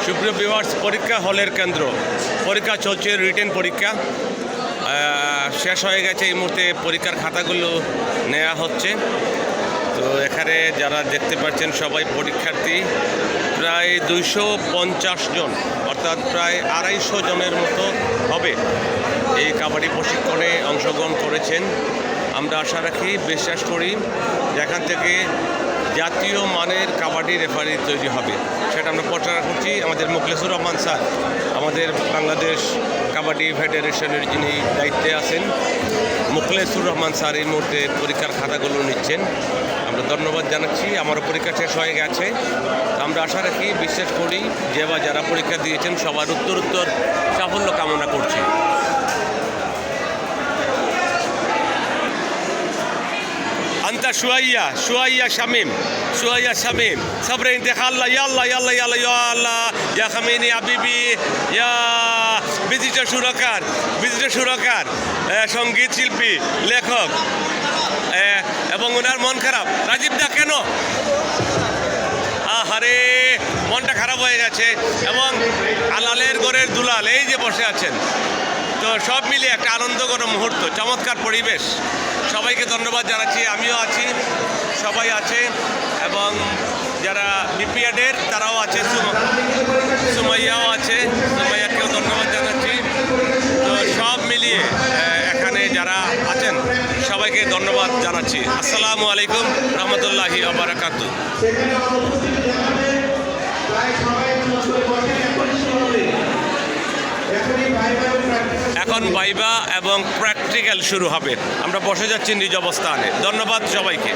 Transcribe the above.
সুপ্রিয় ভিউয়ার্স, পরীক্ষা হলের কেন্দ্র পরীক্ষা চলছে, রিটেন পরীক্ষা শেষ হয়ে গেছে। এই মুহূর্তে পরীক্ষার খাতাগুলো নেওয়া হচ্ছে। তো এখানে যারা দেখতে পাচ্ছেন সবাই পরীক্ষার্থী, প্রায় 250 জন, অর্থাৎ প্রায় 250 জনের মতো হবে এই কাবাডি প্রশিক্ষণে অংশগ্রহণ করেছেন। আমরা আশা রাখি, বিশ্বাস করি যেখান থেকে জাতীয় মানের কাবাডি রেফারি তৈরি হবে, সেটা আমরা প্রচার করছি। আমাদের মুখলেসুর রহমান স্যার, আমাদের বাংলাদেশ কাবাডি ফেডারেশনের যিনি দায়িত্বে আছেন, মুখলেসুর রহমান স্যার এই মুহূর্তে পরীক্ষার খাতাগুলো নিচ্ছেন। আমরা ধন্যবাদ জানাচ্ছি। আমারও পরীক্ষা শেষ হয়ে গেছে। আমরা আশা রাখি, বিশ্বাস করি যে বা যারা পরীক্ষা দিয়েছেন সবার উত্তরোত্তর সাফল্য কামনা করছি। أنت شوية شميم صبر انتقال يلا يلا يلا يلا يا خميني يا حبيبي يا বিশিষ্ট সুরকার সঙ্গীত শিল্পী, লেখক এবং ওনার মন খারাপ। রাজীব দা কেন? আহারে, মনটা খারাপ হয়ে গেছে। এবং আলালের ঘরের দুলাল এই যে বসে আছেন, তো সব মিলিয়ে একটা আনন্দঘন মুহূর্ত, চমৎকার পরিবেশ। সবাইকে ধন্যবাদ জানাচ্ছি। আমিও আছি, সবাই আছে, এবং যারা বিপিএডের তারাও আছে, সুমাইয়াও আছে, সুমাইয়াকেও ধন্যবাদ জানাচ্ছি। তো সব মিলিয়ে এখানে যারা আছেন সবাইকে ধন্যবাদ জানাচ্ছি। আসসালামু আলাইকুম রহমতুল্লাহি ওয়া বারাকাতুহু। এখন ভাইবা এবং প্র্যাকটিক্যাল শুরু হবে। আমরা বসে যাচ্ছি নিজ অবস্থানে। ধন্যবাদ সবাইকে।